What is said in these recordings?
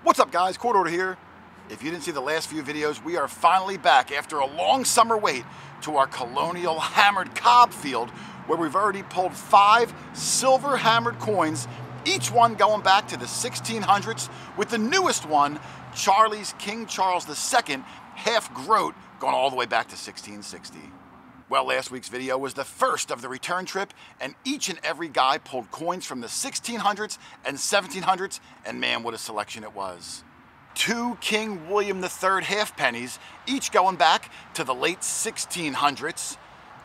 What's up, guys? Court Order here. If you didn't see the last few videos, we are finally back after a long summer wait to our Colonial Hammered Cob field, where we've already pulled 5 silver hammered coins, each one going back to the 1600s, with the newest one, Charlie's King Charles II, half groat, going all the way back to 1660. Well, last week's video was the first of the return trip, and each and every guy pulled coins from the 1600s and 1700s, and man, what a selection it was. 2 King William III halfpennies, each going back to the late 1600s,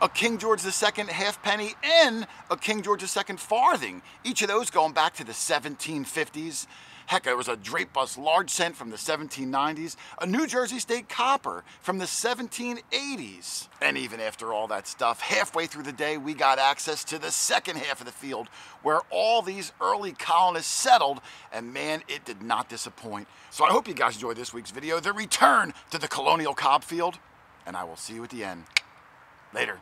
a King George II halfpenny, and a King George II farthing, each of those going back to the 1750s. Heck, there was a Drape Bus large cent from the 1790s, a New Jersey State copper from the 1780s. And even after all that stuff, halfway through the day, we got access to the second half of the field, where all these early colonists settled, and man, it did not disappoint. So I hope you guys enjoyed this week's video, the return to the Colonial Cob field, and I will see you at the end. Later.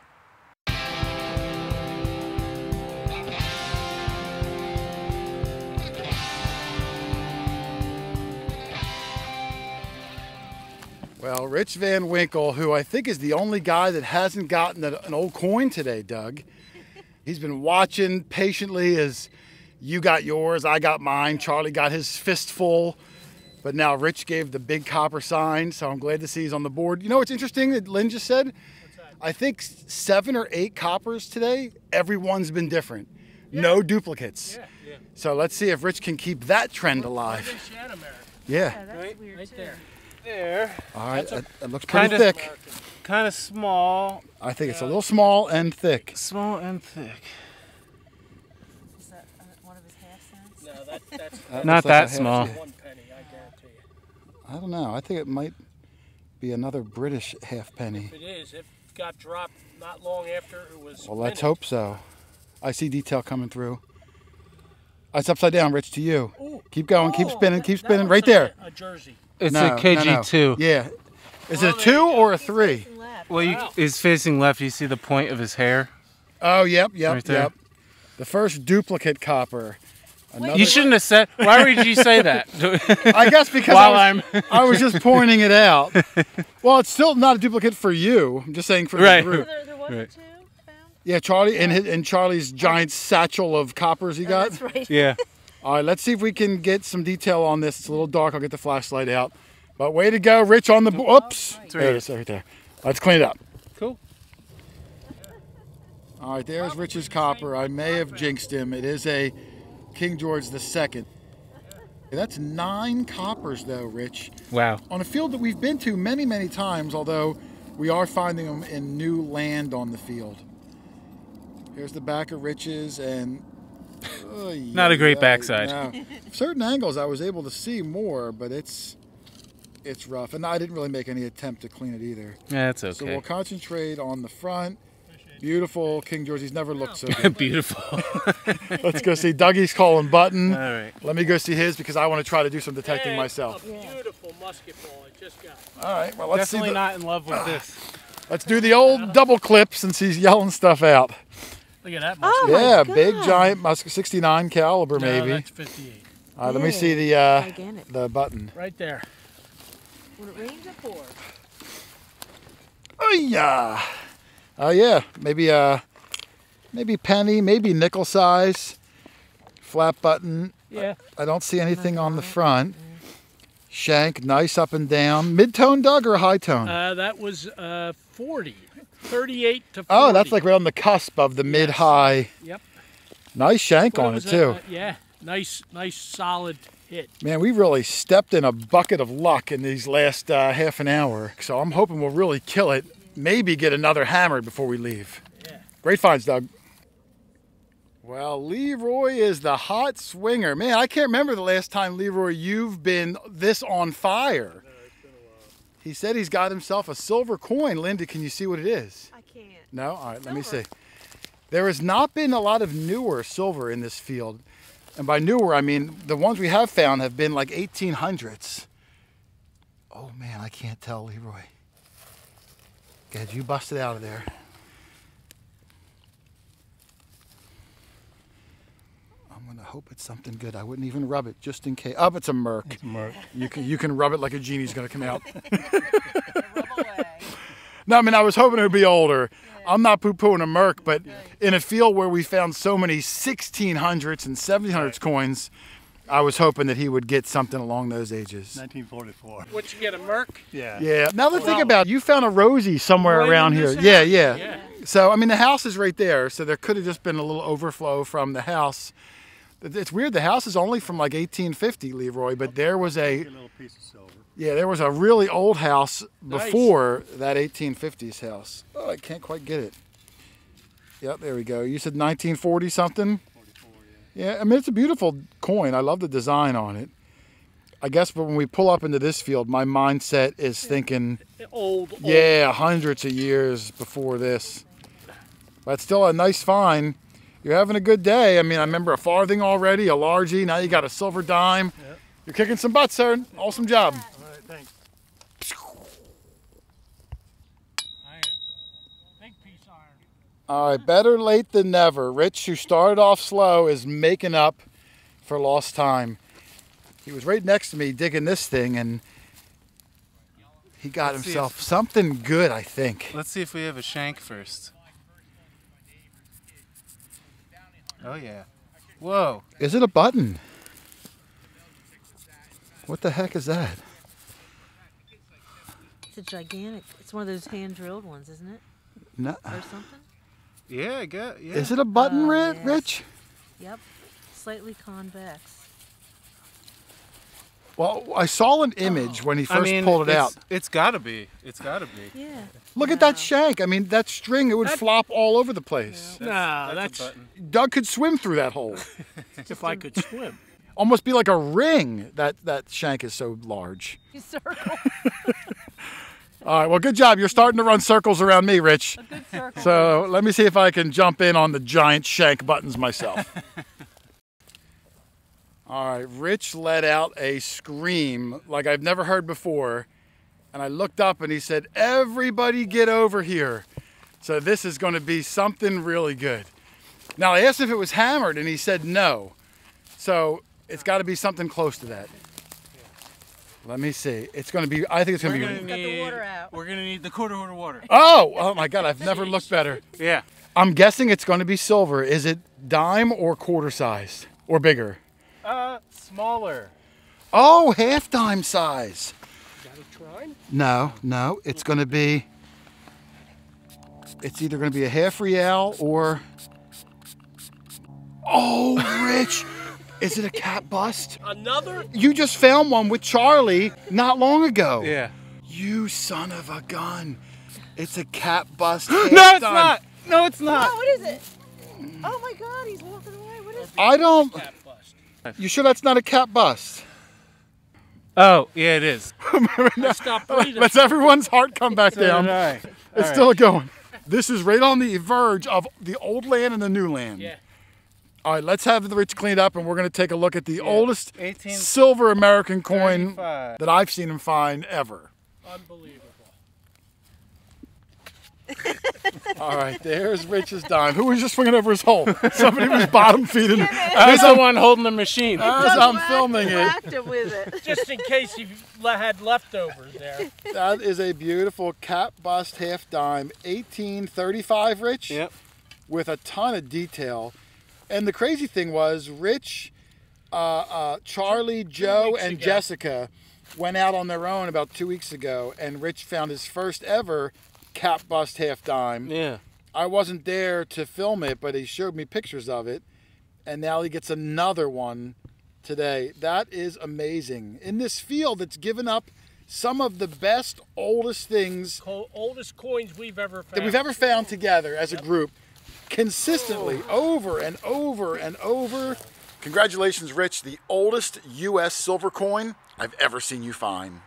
Well, Rich Van Winkle, who I think is the only guy that hasn't gotten an old coin today, Doug. He's been watching patiently as you got yours, I got mine, Charlie got his fistful, but now Rich gave the big copper sign, so I'm glad to see he's on the board. You know what's interesting that Lynn just said? What's that? I think 7 or 8 coppers today, everyone's been different. Yeah. No duplicates. Yeah. So let's see if Rich can keep that trend alive. Yeah. That's weird right too. There. All right, that looks pretty thick. Kind of small. I think it's a little small and thick. Small and thick. Is that one of his half cents? No, that's like not that small. 1 penny, I guarantee you. I don't know. I think it might be another British halfpenny. If it is, it got dropped not long after it was Well, let's hope so. I see detail coming through. It's upside down, Rich, to you. Ooh. Keep going, keep spinning, keep spinning. Right Like there. A jersey. It's No, a KG2. no. Yeah. Is it a 2 or a 3? Well, he's facing left. You see the point of his hair? Oh, yep. Right there. The first duplicate copper. Another... You shouldn't have said. Why would you say that? I guess because While I was just pointing it out. Well, it's still not a duplicate for you. I'm just saying for the group. There wasn't 2 found? Yeah, Charlie and Charlie's giant satchel of coppers he got. That's right. Yeah. All right, let's see if we can get some detail on this. It's a little dark. I'll get the flashlight out. But way to go, Rich, on the... Oops. There it is, right there. Let's clean it up. Cool. All right, there's Rich's copper. I may have jinxed him. It is a King George II. That's 9 coppers, though, Rich. Wow. On a field that we've been to many, many times, although we are finding them in new land on the field. Here's the back of Rich's, and... Not a great backside. No. Certain angles I was able to see more, but it's rough. And I didn't really make any attempt to clean it either. Yeah, that's okay. So we'll concentrate on the front. Beautiful King George. He's never looked so good. Beautiful. Let's go see Dougie's calling button. All right. Let me go see his because I want to try to do some detecting myself. A beautiful musket ball I just got. All right, well, let's Definitely see. not in love with this. Let's do the old double clip since he's yelling stuff out. Look at that musket. Oh Yeah, my God. big giant musket, 69 caliber No, maybe. that's 58. All right, let me see Gigantic. the button. Right there. When it rains, it pours. Oh yeah. Oh yeah, maybe penny, maybe nickel size. Flat button. Yeah. I don't see anything on the front. Shank, nice up and down. Mid-tone, Doug, or high tone? That was 40. 38 to 40. Oh, that's like right on the cusp of the mid-high. Yep. Nice shank Well, on it was too. Yeah. Nice, solid hit. Man, we really stepped in a bucket of luck in these last half an hour. So I'm hoping we'll really kill it. Maybe get another hammered before we leave. Yeah. Great finds, Doug. Well, Leroy is the hot swinger. Man, I can't remember the last time, Leroy, you've been this on fire. He said he's got himself a silver coin. Linda, can you see what it is? I can't. No? All right, let me see. There has not been a lot of newer silver in this field. And by newer, I mean the ones we have found have been like 1800s. Oh, man, I can't tell, Leroy. God, you busted out of there. I'm gonna hope it's something good. I wouldn't even rub it just in case. Oh, it's a Merc. It's a Merc. You can rub it like a genie's gonna come out. Rub away. No, I mean I was hoping it would be older. I'm not poo-pooing a Merc, but in a field where we found so many 1600s and 1700s coins, I was hoping that he would get something along those ages. 1944. What you get, a Merc? Yeah. Yeah. Now let's think about it. You found a Rosie somewhere Right around in here. this Yeah, house. yeah. Yeah. So I mean the house is right there, so there could have just been a little overflow from the house. It's weird. The house is only from like 1850, Leroy, but there was A little piece of silver. there was a really old house before that 1850s house. Oh, I can't quite get it. Yep, there we go. You said 1940 something? 44, Yeah, I mean, it's a beautiful coin. I love the design on it. I guess when we pull up into this field, my mindset is thinking, Old. yeah, hundreds of years before this. But still a nice find. You're having a good day. I mean, I remember a farthing already, a largie. Now you got a silver dime. Yep. You're kicking some butt, sir. Awesome job. All right, thanks. Iron. Big piece iron. All right, better late than never. Rich, who started off slow, is making up for lost time. He was right next to me digging this thing, and he got Let's see himself something good, I think. Let's see if we have a shank first. Oh yeah. Whoa. Is it a button? What the heck is that? It's a gigantic. It's one of those hand drilled ones, isn't it? No. Or something? Yeah, I got. Yeah. Is it a button, yes. Rich? Yep. Slightly convex. Well, I saw an image when he first pulled it out. It's gotta be. It's gotta be. Yeah. Look at that shank. I mean, that string, it would flop all over the place. Nah, a that's button. Doug could swim through that hole. if I could swim. Almost be like a ring. That shank is so large. Circle. All right, well, good job. You're starting to run circles around me, Rich. A good circle. So let me see if I can jump in on the giant shank buttons myself. All right, Rich let out a scream like I've never heard before. And I looked up and he said, everybody get over here. So this is going to be something really good. Now, I asked if it was hammered and he said no. So it's got to be something close to that. Let me see. It's going to be, I think it's going to be. Got the water out. We're gonna need the quarter water. Oh my God, I've never looked better. Yeah. I'm guessing it's going to be silver. Is it dime or quarter sized or bigger? Smaller. Oh, half dime size. Got a trine? No, it's going to be, it's either going to be a half real or, oh, Rich, is it a cat bust? Another? You just found one with Charlie not long ago. Yeah. You son of a gun. It's a cat bust. No, half it's dime. not. No, it's not. Oh, what is it? Oh my God, he's walking away. What is it? I don't, Cat bust. you sure that's not a cat bust? Oh, yeah, it is. I stopped breathing. Let's everyone's heart come back down. All It's still going. This is right on the verge of the old land and the new land. Yeah. All right, let's have the Rich cleaned up and we're going to take a look at the oldest 1835. silver American coin that I've seen him find ever. Unbelievable. All right, there's Rich's dime. Who was just swinging over his hole? Somebody was bottom feeding He's as the one holding the machine. I'm filming it. Whacked him with it. Just in case you had leftovers there. That is a beautiful cat bust half dime, 1835, Rich. Yep. With a ton of detail. And the crazy thing was, Rich, Charlie, Joe, and ago. Jessica went out on their own about 2 weeks ago, and Rich found his first ever cat bust half dime. Yeah. I wasn't there to film it, but he showed me pictures of it, and now he gets another one today. That is amazing. In this field that's given up some of the best, oldest things Oldest coins we've ever found. that we've ever found together as a group, consistently, over and over and over. Congratulations, Rich, the oldest U.S. silver coin I've ever seen you find.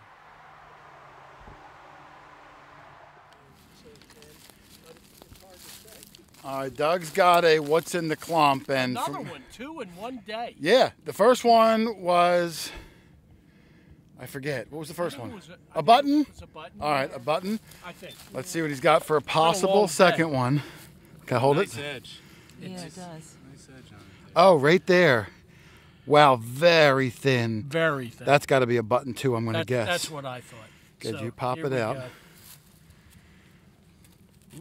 All right, Doug's got a what's in the clump, and Another one, 2 in one day. yeah, the first one was, I forget, what was the first I think one? it was A button? It was a button. All right, a button. I think. Let's see what he's got for a long possible day. second one. Can I hold Nice it? edge. Yeah, it does. Nice edge on it Oh, right there. Wow, very thin. Very thin. That's got to be a button too, I'm going to guess. That's what I thought. Could So, you pop here it we out? go.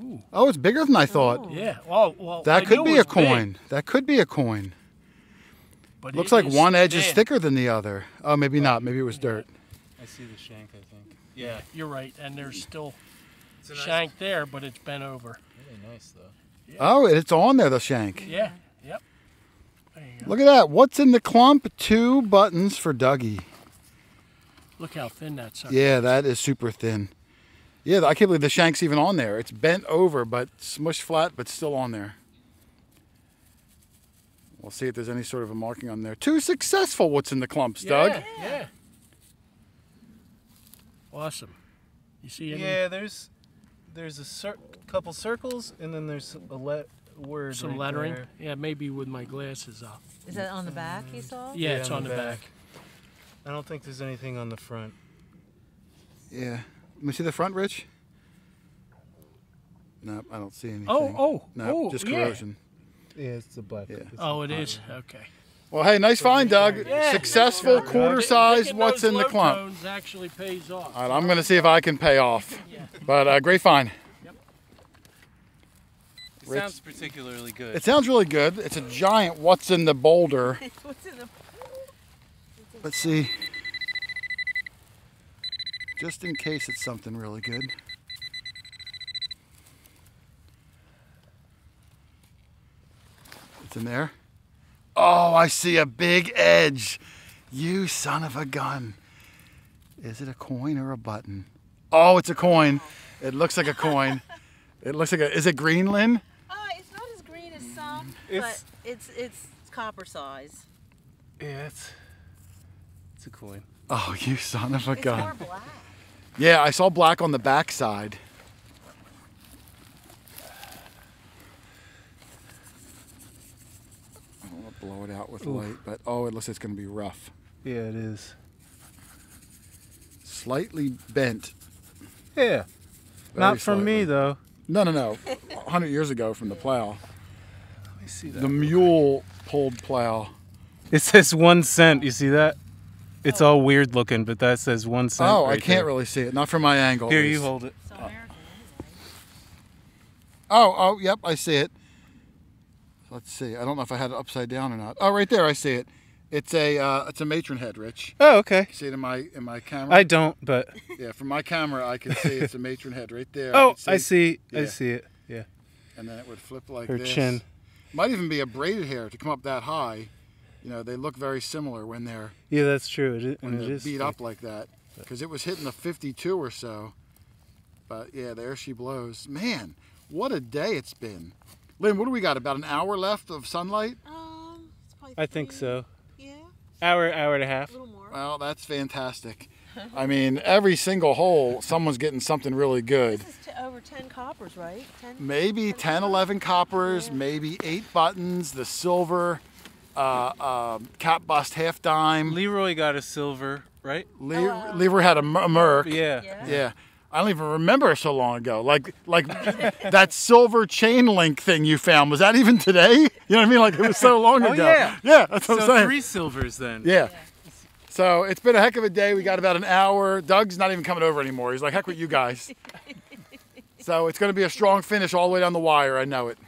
Ooh. Oh, it's bigger than I thought. Yeah. Oh, well, That I could knew be it a was big, coin. That could be a coin. but Looks it like is one edge is thin. thicker than the other. Oh, maybe not. Maybe it was dirt. I see the shank, I think. Yeah, you're right. And there's still It's a shank there, but it's bent over. Really nice, though. Oh, it's on there, the shank. Yeah. Yep. There you go. Look at that. What's in the clump? 2 buttons for Dougie. Look how thin that sucker. Yeah, that is super thin. Yeah, I can't believe the shank's even on there. It's bent over, but smushed flat, but still on there. We'll see if there's any sort of a marking on there. 2 successful what's in the clumps, Doug. Yeah. Awesome. You see any? Yeah, there's a couple circles, and then there's a word. Some right lettering? there. Yeah, maybe with my glasses off. Is that on the back you saw? Yeah, Yeah, it's on the back. I don't think there's anything on the front. Yeah. Let me see the front, Rich. No, I don't see anything. Oh, No, just yeah. corrosion. Yeah, it's the black. Yeah. Oh, it is? Okay. Well, hey, nice find, Doug. Yeah. Successful quarter size Picking what's those in the low clump. tones actually pays off. All right, I'm going to see if I can pay off. But great find. It sounds particularly good. It sounds really good. It's a giant what's in the boulder. What's in the? Let's see. Just in case it's something really good. It's in there. Oh, I see a big edge. You son of a gun. Is it a coin or a button? Oh, it's a coin. It looks like a coin. It looks like a, is it green, Lynn? It's not as green as some, It's- but it's copper size. Yeah, it's a coin. Oh, you son of a It's more gun. black. Yeah, I saw black on the back side. I don't want to blow it out with light, but oh, it looks like it's going to be rough. Yeah, it is. Slightly bent. Yeah. Very Not from slightly. me though. No, no, no. 100 years ago from the plow. Let me see that. The mule pulled plow. It says 1 cent. You see that? It's all weird looking, but that says 1 cent. Oh, I right can't there. really see it. Not from my angle. at Here, you least. hold it. So American Oh, yep, I see it. Let's see. I don't know if I had it upside down or not. Oh, right there, I see it. It's a matron head, Rich. Oh, okay. See it in my camera? I don't, but Yeah, from my camera, I can see it's a matron head right there. oh, can I see. Yeah. I see it. Yeah. And then it would flip like Her this. chin. Might even be a braided hair to come up that high. You know, they look very similar when they're Yeah, that's true. It is, when and it they're is beat up like that. Because it was hitting a 52 or so. But yeah, there she blows. Man, what a day it's been. Lynn, what do we got? About an hour left of sunlight? it's probably I think 3, so. Yeah, Hour and a half. a little more. Well, that's fantastic. I mean, every single hole, someone's getting something really good. This is over 10 coppers, right? 10. Maybe 10, 11 coppers, maybe 8 buttons, the silver, cap bust half dime. Leroy got a silver, right? Lever had a Merc. Yeah. Yeah. I don't even remember so long ago. Like that silver chain link thing you found. Was that even today? You know what I mean? Like it was so long ago. yeah. Yeah, that's what I'm So saying. 3 silvers then. Yeah. So it's been a heck of a day. We got about an hour. Doug's not even coming over anymore. He's like, heck with you guys. So it's going to be a strong finish all the way down the wire. I know it.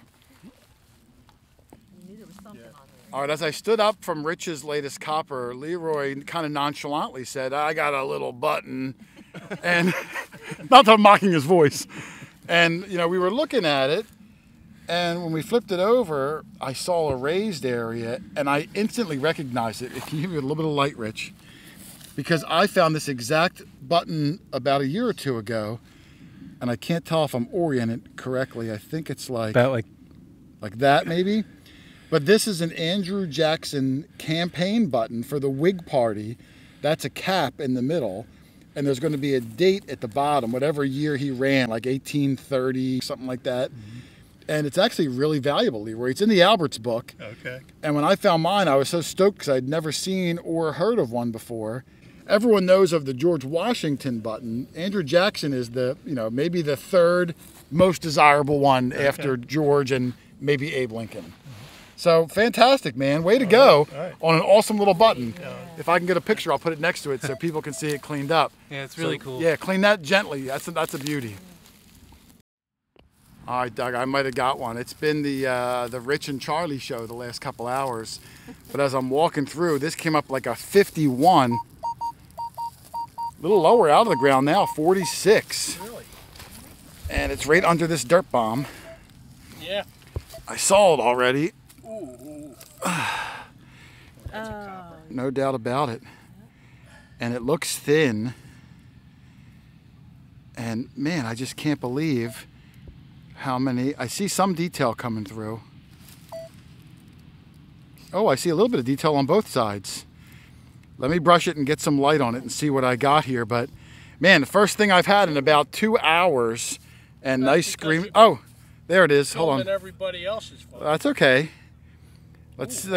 You knew there was something on there. All right, as I stood up from Rich's latest copper, Leroy kind of nonchalantly said, I got a little button. And not that I'm mocking his voice. And, you know, we were looking at it. And when we flipped it over, I saw a raised area, and I instantly recognized it. It can give you a little bit of light, Rich. Because I found this exact button about a year or two ago, and I can't tell if I'm oriented correctly. I think it's like About like that, maybe. But this is an Andrew Jackson campaign button for the Whig Party. That's a cap in the middle. And there's going to be a date at the bottom, whatever year he ran, like 1830, something like that. And it's actually really valuable, Leroy. It's in the Alberts book. Okay. And when I found mine, I was so stoked because I'd never seen or heard of one before. Everyone knows of the George Washington button. Andrew Jackson is the, you know, maybe the third most desirable one after George and maybe Abe Lincoln. So fantastic, man. Way to go All right. on an awesome little button. If I can get a picture, I'll put it next to it so people can see it cleaned up. Yeah, it's really So, cool. Yeah, clean that gently. That's a beauty. All right, Doug, I might have got one. It's been the Rich and Charlie show the last couple hours. But as I'm walking through, this came up like a 51. A little lower out of the ground now, 46. Really? And it's right under this dirt bomb. Yeah. I saw it already. Ooh. No doubt about it. And it looks thin. And man, I just can't believe how many. I see some detail coming through. Oh, I see a little bit of detail on both sides. Let me brush it and get some light on it and see what I got here. But man, the first thing I've had in about 2 hours. And That's nice because scream. you- Oh, there it is. Hold Filming on. everybody else's phone. That's okay. There is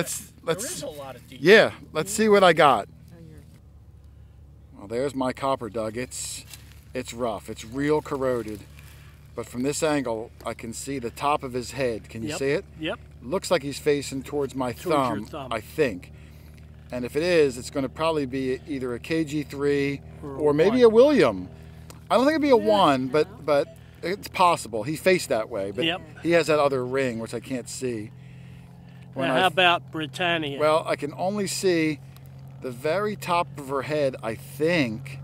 Let's. a lot of detail. Yeah, let's see what I got. Well, there's my copper, Doug. It's rough. It's real corroded. But from this angle, I can see the top of his head. Can you Yep. see it? Yep. Looks like he's facing towards my Towards your thumb, thumb. I think. And if it is, it's going to probably be either a KG3 Or or a maybe 1. a William. I don't think it'd be a 1, but it's possible. He faced that way, but Yep. he has that other ring, which I can't see. When Now, I- how about Britannia? Well, I can only see the very top of her head, I think.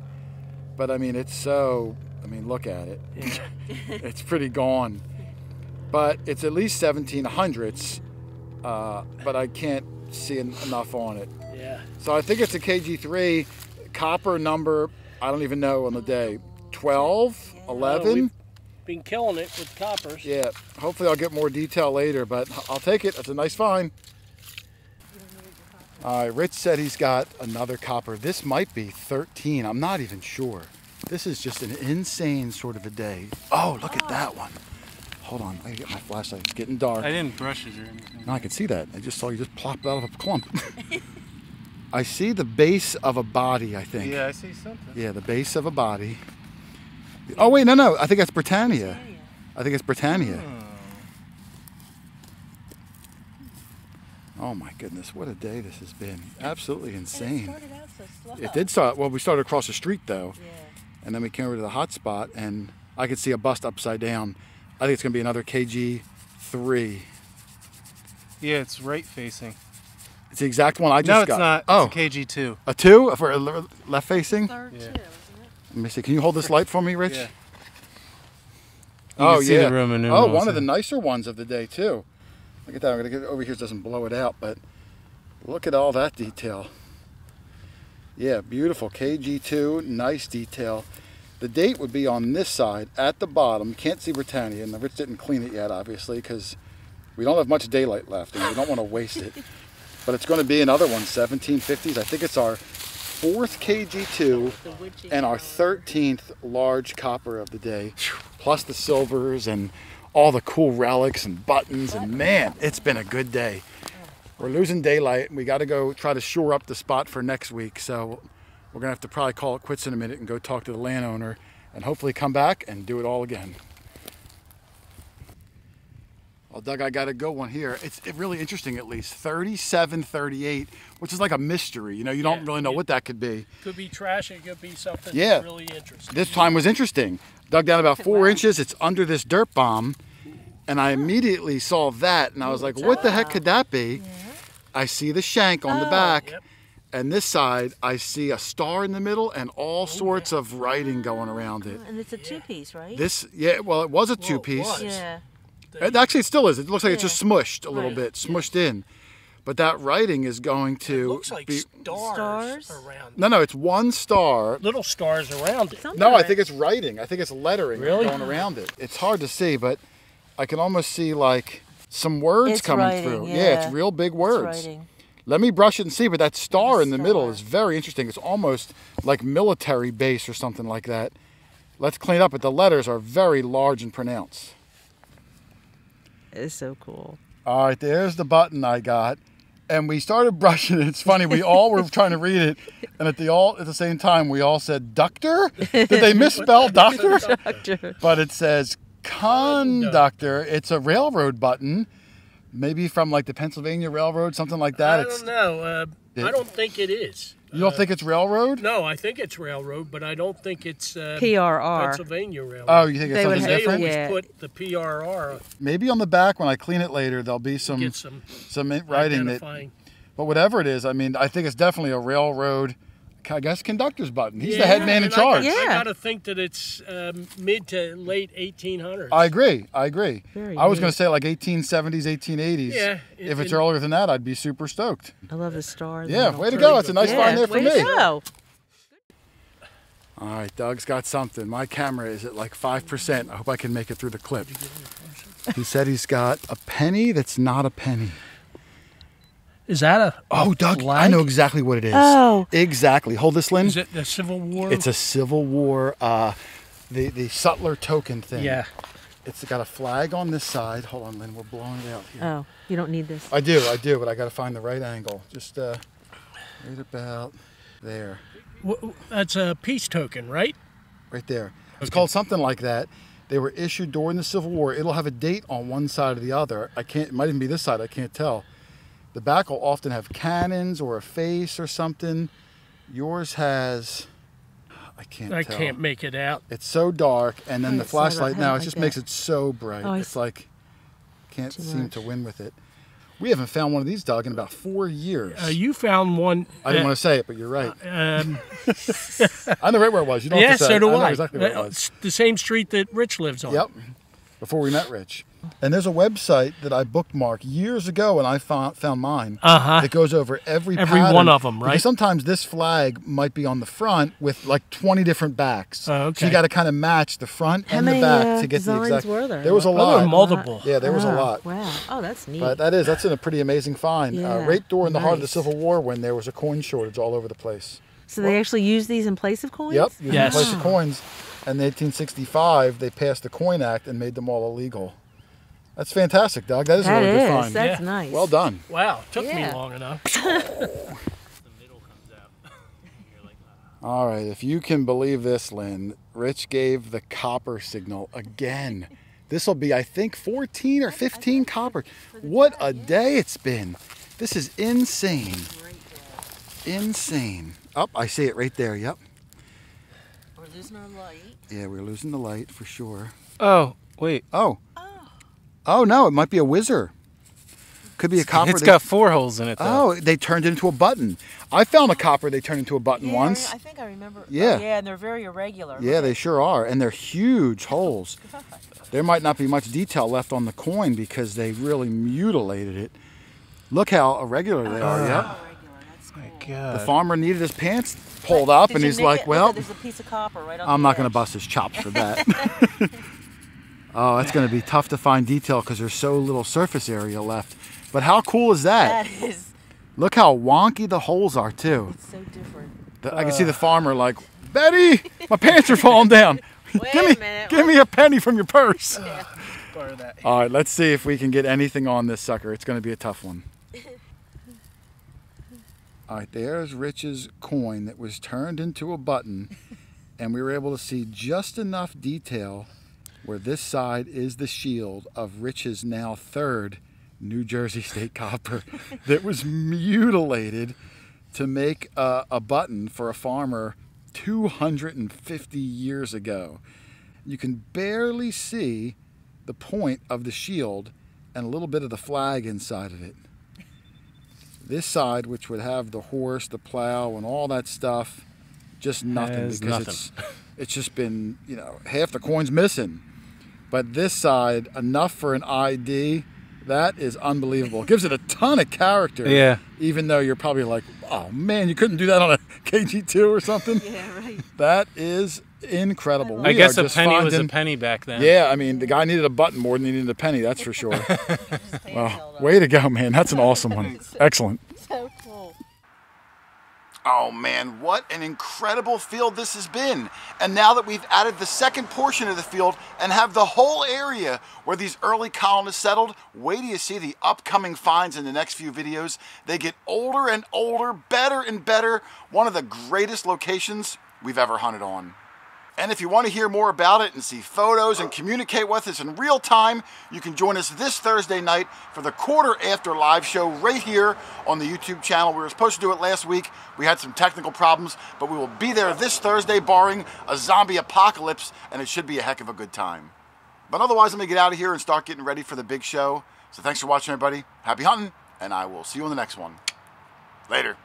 But I mean, it's so. I mean, look at it. It's pretty gone. But it's at least 1700s. But I can't see enough on it. yeah. So I think it's a KG3 copper number. I don't even know on the day. 12, 11. we've been killing it with coppers. Yeah. Hopefully I'll get more detail later, but I'll take it. That's a nice find. All right, Rich said he's got another copper. This might be 13. I'm not even sure. This is just an insane sort of a day. Oh, look at that one. Hold on, I gotta get my flashlight. It's getting dark. I didn't brush it or anything. No, I can see that. I just saw you just plopped out of a clump. I see the base of a body, I think. Yeah, I see something. Yeah, the base of a body. Oh, wait, no. I think that's Britannia. I think it's Britannia. Oh, my goodness. What a day this has been. Absolutely It insane. started out so slow. It did start, well, we started across the street, though. Yeah. And then we came over to the hot spot, and I could see a bust upside down. I think it's going to be another KG3. Yeah, it's right facing. It's the exact one I just No, got. it's not. Oh, It's a KG2. a 2 for left facing? Third Yeah. too, isn't it? Let me see. Can you hold this light for me, Rich? Yeah. You Oh, can see yeah. the Roman Oh, numerals one of the there. nicer ones of the day, too. Look at that. I'm going to get it over here so it doesn't blow it out, but look at all that detail. Yeah, beautiful. KG2, nice detail. The date would be on this side at the bottom. You can't see Britannia, and Rich didn't clean it yet, obviously, because we don't have much daylight left, and we don't want to waste it. But it's going to be another one, 1750s. I think it's our 4th KG2 The witchy and our hour. 13th large copper of the day, plus the silvers and all the cool relics and buttons. And man, it's been a good day. We're losing daylight. We got to go try to shore up the spot for next week. So we're going to have to probably call it quits in a minute and go talk to the landowner and hopefully come back and do it all again. Well, Doug, I got a good one here. It's really interesting, at least 3738, which is like a mystery. You know, you don't Yeah, really know yeah. what that could be. Could be trash. It could be something Yeah. really interesting. This time was interesting. Dug down about 4 Wow. inches. It's under this dirt bomb. And I immediately saw that. And I was like, what the heck could that be? I see the shank on the Oh. back. Yep. And this side, I see a star in the middle and all sorts of writing going around it. And it's a two-piece, right? This, yeah, well, it was a Well, it two-piece. was. Yeah. Actually, it still is. It looks like it's Yeah. just smushed a little Right. bit, smushed in. But that writing is going It to looks like be... stars, Stars? around. No, it's one star. Little stars around it. Something No, I like- think it's writing. I think it's lettering Really? going around it. It's hard to see, but I can almost see like some words It's coming writing, through. yeah. It's real big it's words. writing. Let me brush it and see, but that star in the middle star. is very interesting. It's almost like military base or something like that. Let's clean it up, but the letters are very large and pronounced. It's so cool. All right, there's the button I got. And we started brushing it. It's funny, we all were trying to read it, and at the same time, we all said ductor? Did they misspell doctor? Doctor. But it says conductor. It's a railroad button, Maybe from like the Pennsylvania Railroad, something like that. I don't know. I don't think it is. You don't think it's railroad? No, I think it's railroad, but I don't think it's PRR. Pennsylvania Railroad. Oh, you think it's They would something They different? always Yeah. put the PRR. Maybe on the back when I clean it later, there'll be some Get some writing that. identifying. But whatever it is, I mean, I think it's definitely a railroad. I guess conductor's button. He's the Yeah, head man in and charge. Yeah. I gotta think that it's mid to late 1800s. I agree. Very I was going neat. to say like 1870s, 1880s. Yeah, If it's and- earlier than that, I'd be super stoked. I love the star. in the Yeah, middle. way to go. It's a nice Yeah, find there for way me. to go. All right, Doug's got something. My camera is at like 5%. I hope I can make it through the clip. He said he's got a penny that's not a penny. Is that a Oh, Doug, I flag? know exactly what it is. Oh. Exactly. Hold this, Lynn. Is it the Civil War? It's a Civil War, the Sutler token thing. Yeah. It's got a flag on this side. Hold on, Lynn. We're blowing it out here. Oh, you don't need this. I do, but I got to find the right angle. Just right about there. That's a peace token, right? Right there. It's called something like that. They were issued during the Civil War. It'll have a date on one side or the other. It might even be this side. I can't tell. The back will often have cannons or a face or something. Yours has, I can't I tell. can't make it out. It's so dark, and then Oh, the it's not flashlight up now, it like just that. makes it so bright. Oh, I It's see. like, can't Too seem much. to win with it. We haven't found one of these, Doug, in about 4 years. You found one. I didn't want to say it, but you're right. Um, I know right where it was. You don't yeah, have to say so it. do I know I. exactly where it was. It's the same street that Rich lives on. Yep. Before we met Rich. And there's a website that I bookmarked years ago, and I found mine. Uh-huh. That goes over every Every pattern. one of 'em, right? Because sometimes this flag might be on the front with like 20 different backs. Oh, okay. So you got to kind of match the front How and many the back to get the designs exact. were there? There was a Oh, there were lot. multiple. Yeah, there was a Ah, lot. Wow. Oh, that's neat. But that's a pretty amazing find. Yeah, Right during the heart of the nice. Civil War when there was a coin shortage all over the place. So they actually use these in place of coins? Yep. Yes. In place of coins. And in 1865, they passed the Coin Act and made them all illegal. That's fantastic, Doug. That is a That really good is. find. That's Yeah. nice. Well done. Wow, took me Yeah. long enough. All right, if you can believe this, Lynn, Rich gave the copper signal again. This will be, I think, 14 or 15 copper. What a day it's been. This is insane. Insane. Oh, I see it right there. Yep. We're losing our light. Yeah, we're losing the light for sure. Oh, wait. Oh. Oh, no, it might be a whizzer. Could be a copper. It's got 4 holes in it, though. Oh, they turned it into a button. I found a copper they turned into a button once. I think I remember. Yeah. Oh, yeah, and they're very irregular. Yeah, they sure are. And they're huge holes. There might not be much detail left on the coin because they really mutilated it. Look how irregular they are. Yep. Irregular. That's cool. The God. farmer needed his pants pulled up Did and you he's nick like, it? well, Look, there's a piece of copper right on I'm the not going to edge. bust his chops for that. Oh, that's going to be tough to find detail because there's so little surface area left. But how cool is that? That is. Look how wonky the holes are too. It's so different. I can see the farmer like, Betty, my pants are falling down. Wait give a me, minute. give me a penny from your purse. Borrow that. All right, let's see if we can get anything on this sucker. It's going to be a tough one. All right, there's Rich's coin that was turned into a button, and we were able to see just enough detail where this side is the shield of Rich's now 3rd New Jersey State copper that was mutilated to make a button for a farmer 250 years ago. You can barely see the point of the shield and a little bit of the flag inside of it. This side, which would have the horse, the plow, and all that stuff, just nothing Has because nothing. it's just been, half the coin's missing. But this side, enough for an ID, that is unbelievable. It gives it a ton of character. Yeah. Even though you're probably like, oh man, you couldn't do that on a KG2 or something. Yeah, right. That is incredible. I We guess are a just penny was a finding- penny back then. Yeah, I mean, the guy needed a button more than he needed a penny, that's for sure. His pants Well, held up. way to go, man. That's an awesome one. Excellent. So cool. Oh man, what an incredible field this has been. And now that we've added the second portion of the field and have the whole area where these early colonists settled, wait till you see the upcoming finds in the next few videos. They get older and older, better and better. One of the greatest locations we've ever hunted on. And if you want to hear more about it and see photos and communicate with us in real time, you can join us this Thursday night for the quarter after live show right here on the YouTube channel. We were supposed to do it last week. We had some technical problems, but we will be there this Thursday barring a zombie apocalypse, and it should be a heck of a good time. But otherwise, let me get out of here and start getting ready for the big show. So thanks for watching, everybody. Happy hunting, and I will see you on the next one. Later.